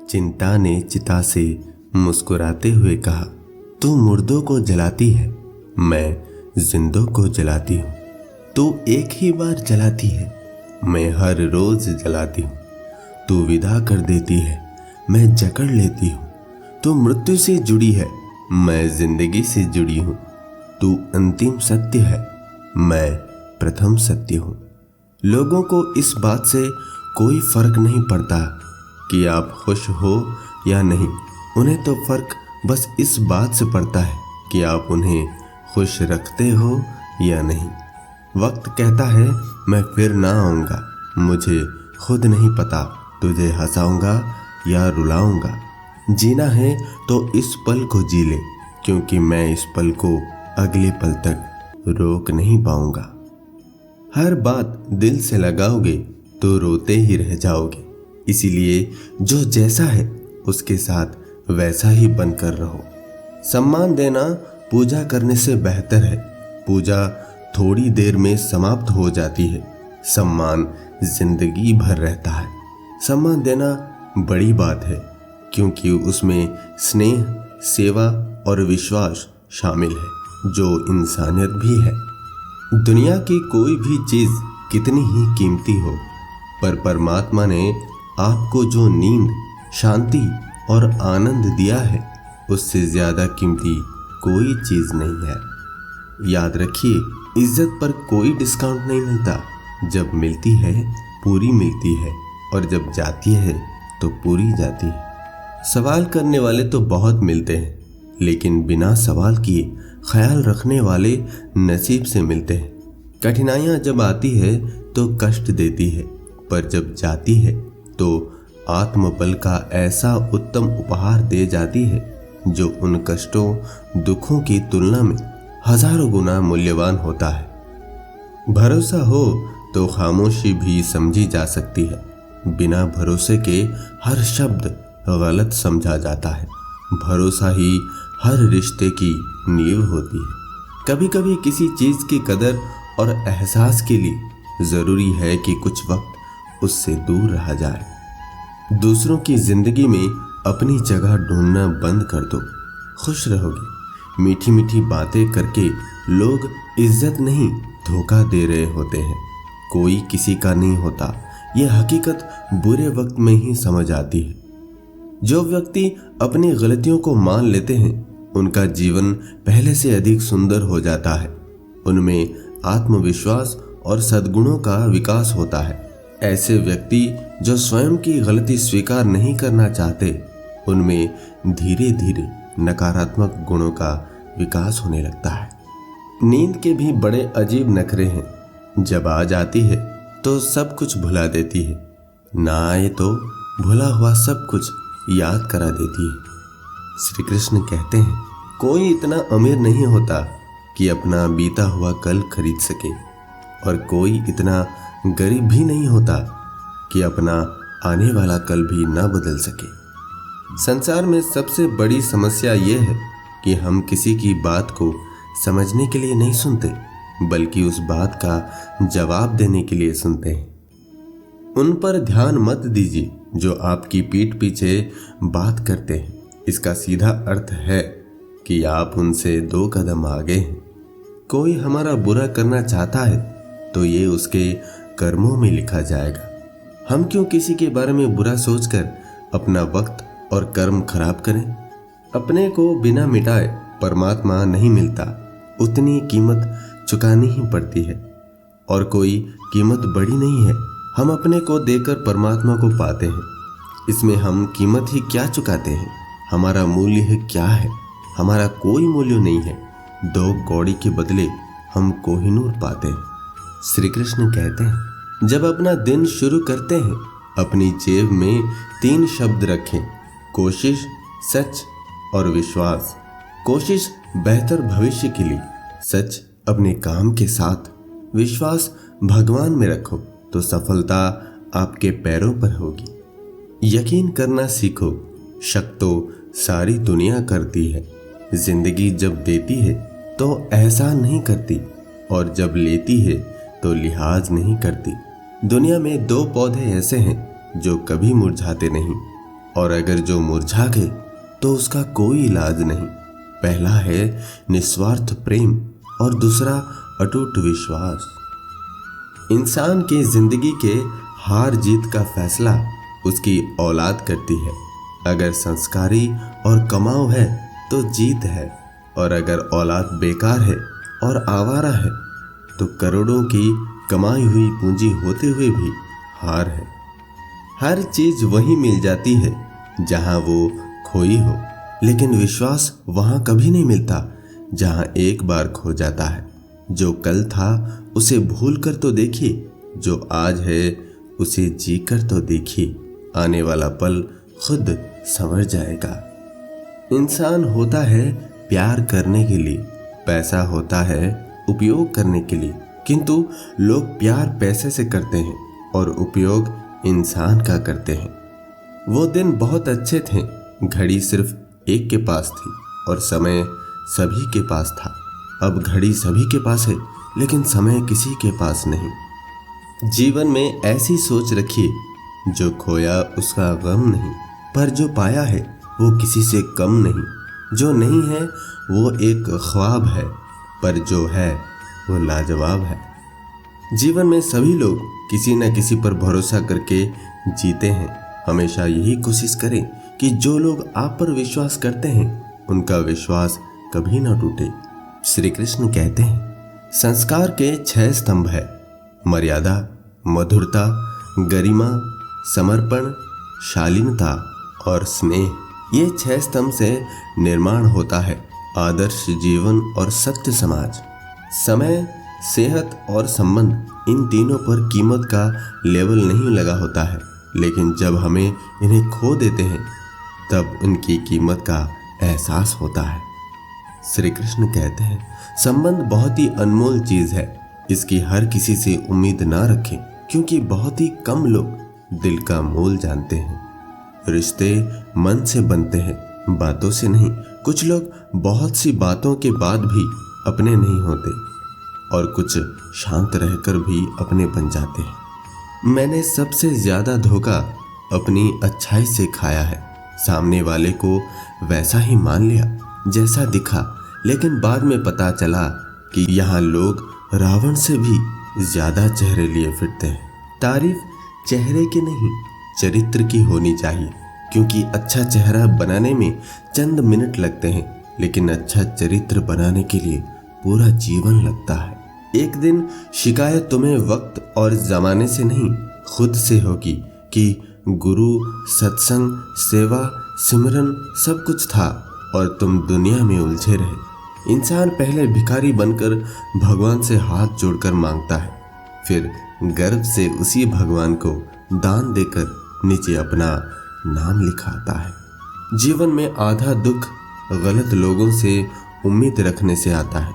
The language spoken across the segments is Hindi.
चिंता ने चिता से मुस्कुराते हुए कहा, तू मुर्दों को जलाती है, मैं जिंदों को जलाती हूँ। तू एक ही बार जलाती है, मैं हर रोज जलाती हूँ। तू विदा कर देती है, मैं जकड़ लेती हूँ। तू मृत्यु से जुड़ी है, मैं जिंदगी से जुड़ी हूँ। तू अंतिम सत्य है, मैं प्रथम सत्य हूँ। लोगों को इस बात से कोई फर्क नहीं पड़ता कि आप खुश हो या नहीं। उन्हें तो फर्क बस इस बात से पड़ता है कि आप उन्हें खुश रखते हो या नहीं। वक्त कहता है मैं फिर ना आऊँगा, मुझे खुद नहीं पता तुझे हंसाऊंगा या रुलाऊंगा। जीना है तो इस पल को जी ले, क्योंकि मैं इस पल को अगले पल तक रोक नहीं पाऊंगा। हर बात दिल से लगाओगे तो रोते ही रह जाओगे। इसीलिए जो जैसा है उसके साथ वैसा ही बनकर रहो। सम्मान देना पूजा करने से बेहतर है। पूजा थोड़ी देर में समाप्त हो जाती है, सम्मान जिंदगी भर रहता है। सम्मान देना बड़ी बात है, क्योंकि उसमें स्नेह, सेवा और विश्वास शामिल है, जो इंसानियत भी है। दुनिया की कोई भी चीज कितनी ही कीमती हो, पर परमात्मा ने आपको जो नींद, शांति और आनंद दिया है, उससे ज्यादा कीमती कोई चीज नहीं है। याद रखिए, इज्जत पर कोई डिस्काउंट नहीं मिलता। जब मिलती है पूरी मिलती है, और जब जाती है तो पूरी जाती है। सवाल करने वाले तो बहुत मिलते हैं, लेकिन बिना सवाल किए ख्याल रखने वाले नसीब से मिलते हैं। कठिनाइयां जब आती है तो कष्ट देती है, पर जब जाती है तो आत्मबल का ऐसा उत्तम उपहार दे जाती है, जो उन कष्टों, दुखों की तुलना में हजारों गुना मूल्यवान होता है। भरोसा हो तो खामोशी भी समझी जा सकती है। बिना भरोसे के हर शब्द गलत समझा जाता है। भरोसा ही हर रिश्ते की नींव होती है। कभी कभी किसी चीज की कदर और एहसास के लिए जरूरी है कि कुछ वक्त उससे दूर रहा जाए। दूसरों की जिंदगी में अपनी जगह ढूंढना बंद कर दो, खुश रहोगे। मीठी मीठी बातें करके लोग इज्जत नहीं, धोखा दे रहे होते हैं। कोई किसी का नहीं होता, यह हकीकत बुरे वक्त में ही समझ आती है। जो व्यक्ति अपनी गलतियों को मान लेते हैं, उनका जीवन पहले से अधिक सुंदर हो जाता है। उनमें आत्मविश्वास और सद्गुणों का विकास होता है। ऐसे व्यक्ति जो स्वयं की गलती स्वीकार नहीं करना चाहते, उनमें धीरे धीरे नकारात्मक गुणों का विकास होने लगता है। नींद के भी बड़े अजीब नखरे हैं। जब आ जाती है तो सब कुछ भुला देती है, ना आए तो भुला हुआ सब कुछ याद करा देती है। श्री कृष्ण कहते हैं, कोई इतना अमीर नहीं होता कि अपना बीता हुआ कल खरीद सके, और कोई इतना गरीब भी नहीं होता कि अपना आने वाला कल भी ना बदल सके। संसार में सबसे बड़ी समस्या यह है कि हम किसी की बात को समझने के लिए नहीं सुनते, बल्कि उस बात का जवाब देने के लिए सुनते हैं। उन पर ध्यान मत दीजिए जो आपकी पीठ पीछे बात करते हैं। इसका सीधा अर्थ है कि आप उनसे 2 कदम आगे हैं। कोई हमारा बुरा करना चाहता है तो ये उसके कर्मों में लिखा जाएगा। हम क्यों किसी के बारे में बुरा सोचकर अपना वक्त और कर्म खराब करें। अपने को बिना मिटाए परमात्मा नहीं मिलता, उतनी कीमत चुकानी ही पड़ती है, और कोई कीमत बड़ी नहीं है। हम अपने को देकर परमात्मा को पाते हैं। इसमें हम कीमत ही क्या चुकाते हैं, हमारा मूल्य है क्या है। हमारा कोई मूल्य नहीं है। 2 कौड़ी के बदले हम कोहिनूर पाते हैं। श्री कृष्ण कहते हैं, जब अपना दिन शुरू करते हैं, अपनी जेब में 3 शब्द रखें, कोशिश, सच और विश्वास। कोशिश बेहतर भविष्य के लिए, सच अपने काम के साथ, विश्वास भगवान में रखो तो सफलता आपके पैरों पर होगी। यकीन करना सीखो, शक तो सारी दुनिया करती है। जिंदगी जब देती है तो एहसान नहीं करती, और जब लेती है तो लिहाज नहीं करती। दुनिया में 2 पौधे ऐसे हैं जो कभी मुरझाते नहीं, और अगर जो मुरझा गए तो उसका कोई इलाज नहीं। पहला है निस्वार्थ प्रेम और दूसरा अटूट विश्वास। इंसान की जिंदगी के हार जीत का फैसला उसकी औलाद करती है। अगर संस्कारी और कमाऊ है तो जीत है, और अगर औलाद बेकार है और आवारा है तो करोड़ों की कमाई हुई पूंजी होते हुए भी हार है। हर चीज वहीं मिल जाती है जहां वो खोई हो, लेकिन विश्वास वहां कभी नहीं मिलता जहां एक बार खो जाता है। जो कल था उसे भूल कर तो देखिए, जो आज है उसे जी कर तो देखिए, आने वाला पल खुद संवर जाएगा। इंसान होता है प्यार करने के लिए, पैसा होता है उपयोग करने के लिए, किंतु लोग प्यार पैसे से करते हैं और उपयोग इंसान का करते हैं। वो दिन बहुत अच्छे थे, घड़ी सिर्फ एक के पास थी और समय सभी के पास था। अब घड़ी सभी के पास है लेकिन समय किसी के पास नहीं। जीवन में ऐसी सोच रखिए, जो खोया उसका गम नहीं, पर जो पाया है वो किसी से कम नहीं। जो नहीं है वो एक ख्वाब है, पर जो है वो लाजवाब है। जीवन में सभी लोग किसी न किसी पर भरोसा करके जीते हैं। हमेशा यही कोशिश करें कि जो लोग आप पर विश्वास करते हैं उनका विश्वास कभी ना टूटे। श्री कृष्ण कहते हैं, संस्कार के 6 स्तंभ है: मर्यादा, मधुरता, गरिमा, समर्पण, शालीनता और स्नेह। ये 6 स्तंभ से निर्माण होता है आदर्श जीवन और सत्य समाज। समय, सेहत और संबंध, इन तीनों पर कीमत का लेवल नहीं लगा होता है, लेकिन जब हमें इन्हें खो देते हैं तब उनकी कीमत का एहसास होता है। श्री कृष्ण कहते हैं, संबंध बहुत ही अनमोल चीज है, इसकी हर किसी से उम्मीद ना रखें, क्योंकि बहुत ही कम लोग दिल का मोल जानते हैं। रिश्ते मन से बनते हैं, बातों से नहीं। कुछ लोग बहुत सी बातों के बाद भी अपने नहीं होते और कुछ शांत रहकर भी अपने बन जाते हैं। मैंने सबसे ज्यादा धोखा अपनी अच्छाई से खाया है। सामने वाले को वैसा ही मान लिया जैसा दिखा, लेकिन बाद में पता चला कि यहाँ लोग रावण से भी ज्यादा चेहरे लिए फिरते हैं। तारीफ चेहरे की नहीं, चरित्र की होनी चाहिए, क्योंकि अच्छा चेहरा बनाने में चंद मिनट लगते हैं, लेकिन अच्छा चरित्र बनाने के लिए पूरा जीवन लगता है। एक दिन शिकायत तुम्हें वक्त और जमाने से नहीं, खुद से होगी कि गुरु, सत्संग, सेवा, सिमरन सब कुछ था और तुम दुनिया में उलझे रहे। इंसान पहले भिखारी बनकर भगवान से हाथ जोड़कर मांगता है, फिर गर्व से उसी भगवान को दान देकर नीचे अपना नाम लिखाता है। जीवन में आधा दुख गलत लोगों से उम्मीद रखने से आता है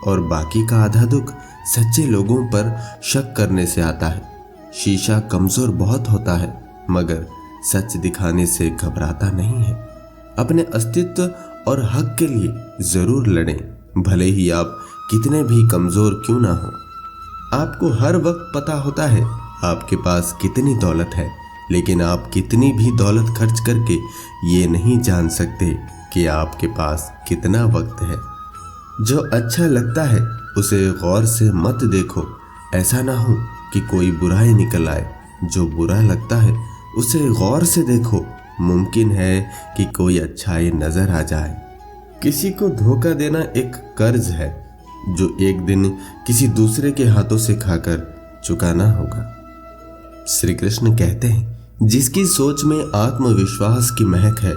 और बाकी का आधा दुख सच्चे लोगों पर शक करने से आता है। शीशा कमजोर बहुत होता है, मगर सच दिखाने से घबराता नहीं है। अपने अस्तित्व और हक के लिए जरूर लड़ें, भले ही आप कितने भी कमजोर क्यों ना हो। आपको हर वक्त पता होता है आपके पास कितनी दौलत है, लेकिन आप कितनी भी दौलत खर्च करके ये नहीं जान सकते कि आपके पास कितना वक्त है। जो अच्छा लगता है उसे गौर से मत देखो, ऐसा ना हो कि कोई बुराई निकल आए। जो बुरा लगता है उसे गौर से देखो, मुमकिन है कि कोई अच्छाई नजर आ जाए। किसी को धोखा देना एक कर्ज है जो एक दिन किसी दूसरे के हाथों से खाकर चुकाना होगा। श्री कृष्ण कहते हैं, जिसकी सोच में आत्मविश्वास की महक है,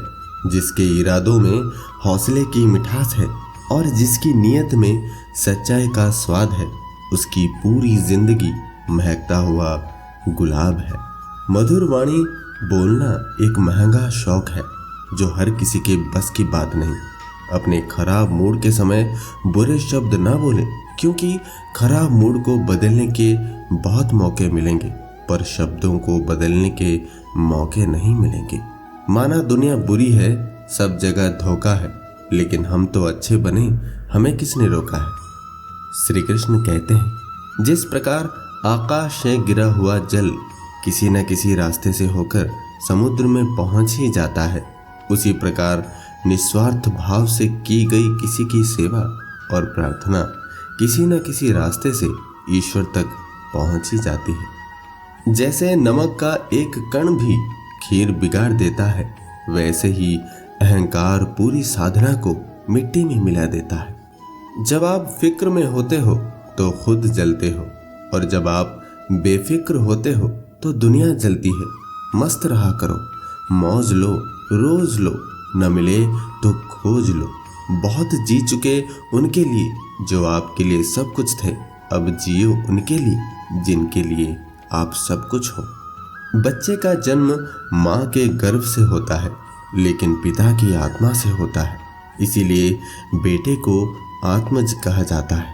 जिसके इरादों में हौसले की मिठास है और जिसकी नीयत में सच्चाई का स्वाद है, उसकी पूरी जिंदगी महकता हुआ गुलाब है। मधुर वाणी बोलना एक महंगा शौक है जो हर किसी के बस की बात नहीं। अपने खराब मूड के समय बुरे शब्द ना बोलें, क्योंकि खराब मूड को बदलने के बहुत मौके मिलेंगे, पर शब्दों को बदलने के मौके नहीं मिलेंगे। माना दुनिया बुरी है, सब जगह धोखा है, लेकिन हम तो अच्छे बने, हमें किसने रोका है। श्री कृष्ण कहते हैं, जिस प्रकार आकाश से गिरा हुआ जल किसी न किसी रास्ते से होकर समुद्र में पहुंच ही जाता है, उसी प्रकार निस्वार्थ भाव से की गई किसी की सेवा और प्रार्थना किसी न किसी रास्ते से ईश्वर तक पहुंच ही जाती है। जैसे नमक का एक कण भी खीर बिगाड़ देता है, वैसे ही अहंकार पूरी साधना को मिट्टी में मिला देता है। जब आप फिक्र में होते हो तो खुद जलते हो, और जब आप बेफिक्र होते हो तो दुनिया जलती है। मस्त रहा करो, मौज लो, रोज लो, न मिले तो खोज लो। बहुत जी चुके उनके लिए जो आपके लिए सब कुछ थे, अब जियो उनके लिए जिनके लिए आप सब कुछ हो। बच्चे का जन्म माँ के गर्भ से होता है, लेकिन पिता की आत्मा से होता है, इसीलिए बेटे को आत्मज कहा जाता है।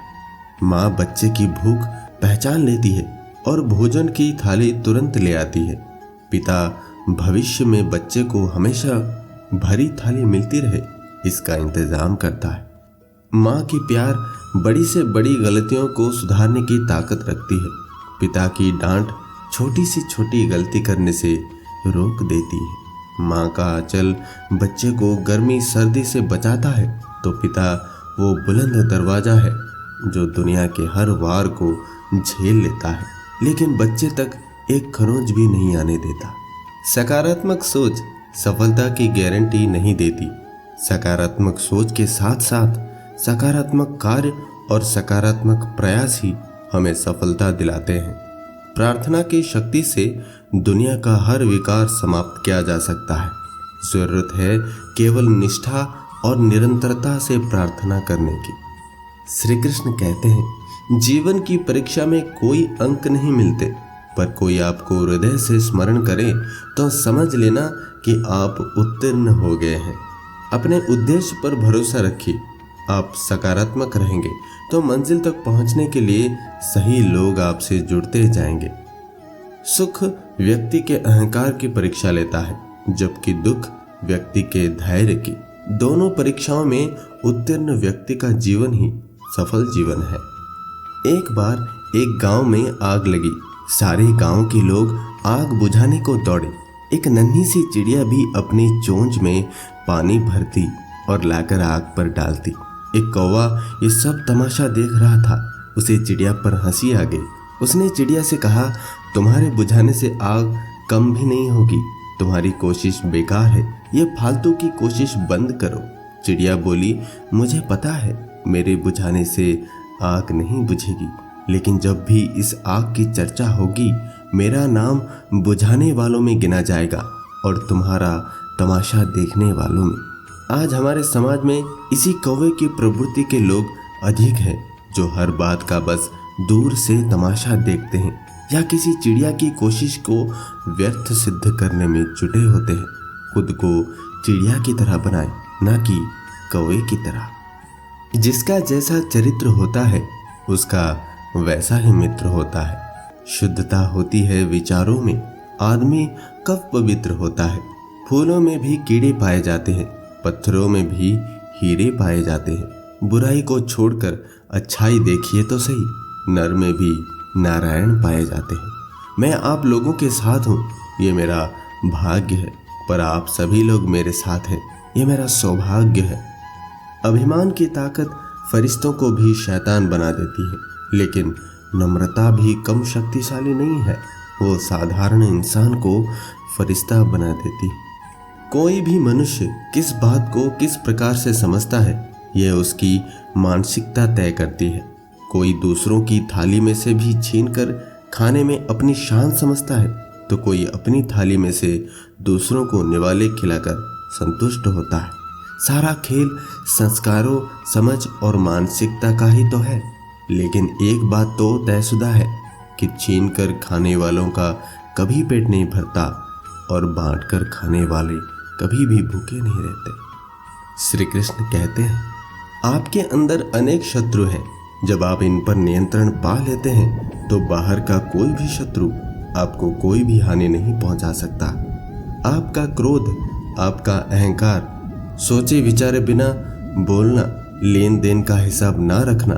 माँ बच्चे की भूख पहचान लेती है और भोजन की थाली तुरंत ले आती है। पिता भविष्य में बच्चे को हमेशा भरी थाली मिलती रहे, इसका इंतजाम करता है। माँ की प्यार बड़ी से बड़ी गलतियों को सुधारने की ताकत रखती है। पिता की डांट छोटी से छोटी गलती करने से रोक देती है। माँ का आंचल बच्चे को गर्मी सर्दी से बचाता है, तो पिता वो बुलंद दरवाजा है जो दुनिया के हर वार को झेल लेता है, लेकिन बच्चे तक एक खरोंच भी नहीं आने देता। सकारात्मक सोच सफलता की गारंटी नहीं देती। सकारात्मक सोच के साथ साथ सकारात्मक कार्य और सकारात्मक प्रयास ही हमें सफलता दिलाते हैं। प्रार्थना की शक्ति से दुनिया का हर विकार समाप्त किया जा सकता है। जरूरत है केवल निष्ठा और निरंतरता से प्रार्थना करने की। श्री कृष्ण कहते हैं, जीवन की परीक्षा में कोई अंक नहीं मिलते, पर कोई आपको हृदय से स्मरण करे तो समझ लेना कि आप उत्तीर्ण हो गए हैं। अपने उद्देश्य पर भरोसा रखिए। आप सकारात्मक रहेंगे तो मंजिल तक पहुंचने के लिए सही लोग आपसे जुड़ते जाएंगे। सुख व्यक्ति के अहंकार की परीक्षा लेता है, जबकि दुख व्यक्ति के धैर्य की। दोनों परीक्षाओं में उत्तीर्ण व्यक्ति का जीवन ही सफल जीवन है। एक बार एक गांव में आग लगी। सारे गांव के लोग आग बुझाने को दौड़े। एक नन्ही सी चिड़िया भी अपनी चोंच में पानी भरती और लाकर आग पर डालती। एक कौवा ये सब तमाशा देख रहा था। उसे चिड़िया पर हंसी आ गई। उसने चिड़िया से कहा, तुम्हारे बुझाने से आग कम भी नहीं होगी, तुम्हारी कोशिश बेकार है, ये फालतू की कोशिश बंद करो। चिड़िया बोली, मुझे पता है मेरे बुझाने से आग नहीं बुझेगी, लेकिन जब भी इस आग की चर्चा होगी मेरा नाम बुझाने वालों में गिना जाएगा और तुम्हारा तमाशा देखने वालों में। आज हमारे समाज में इसी कौवे की प्रवृत्ति के लोग अधिक हैं, जो हर बात का बस दूर से तमाशा देखते हैं या किसी चिड़िया की कोशिश को व्यर्थ सिद्ध करने में जुटे होते हैं। खुद को चिड़िया की तरह बनाए, ना कि कौवे की तरह। जिसका जैसा चरित्र होता है उसका वैसा ही मित्र होता है। शुद्धता होती है विचारों में, आदमी कब पवित्र होता है। फूलों में भी कीड़े पाए जाते हैं, पत्थरों में भी हीरे पाए जाते हैं। बुराई को छोड़कर अच्छाई देखिए तो सही, नर में भी नारायण पाए जाते हैं। मैं आप लोगों के साथ हूँ, ये मेरा भाग्य है, पर आप सभी लोग मेरे साथ हैं, ये मेरा सौभाग्य है। अभिमान की ताकत फरिश्तों को भी शैतान बना देती है, लेकिन नम्रता भी कम शक्तिशाली नहीं है, वो साधारण इंसान को फरिश्ता बना देती है। कोई भी मनुष्य किस बात को किस प्रकार से समझता है, यह उसकी मानसिकता तय करती है। कोई दूसरों की थाली में से भी छीनकर खाने में अपनी शान समझता है, तो कोई अपनी थाली में से दूसरों को निवाले खिलाकर संतुष्ट होता है। सारा खेल संस्कारों, समझ और मानसिकता का ही तो है। लेकिन एक बात तो तयशुदा है कि छीनकर खाने वालों का कभी पेट नहीं भरता और बांटकर खाने वाले कभी भी भूखे नहीं रहते। श्री कृष्ण कहते हैं, आपके अंदर अनेक शत्रु हैं, जब आप इन पर नियंत्रण पा लेते हैं तो बाहर का कोई भी शत्रु आपको कोई भी हानि नहीं पहुंचा सकता। आपका क्रोध, आपका अहंकार, सोचे विचारे बिना बोलना, लेन देन का हिसाब ना रखना,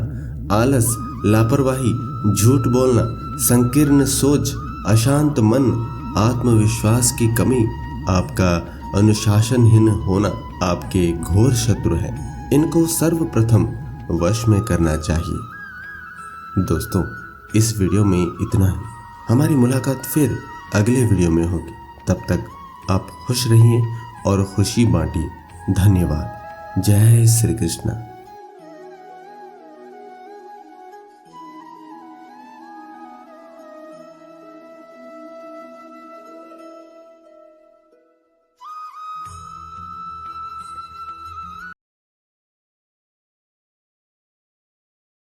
आलस, लापरवाही, झूठ बोलना, संकीर्ण सोच, अशांत मन, आत्मविश्वास की कमी, आपका अनुशासनहीन होना आपके घोर शत्रु है। इनको सर्वप्रथम वश में करना चाहिए। दोस्तों, इस वीडियो में इतना ही। हमारी मुलाकात फिर अगले वीडियो में होगी। तब तक आप खुश रहिए और खुशी बांटिए। धन्यवाद। जय श्री कृष्ण।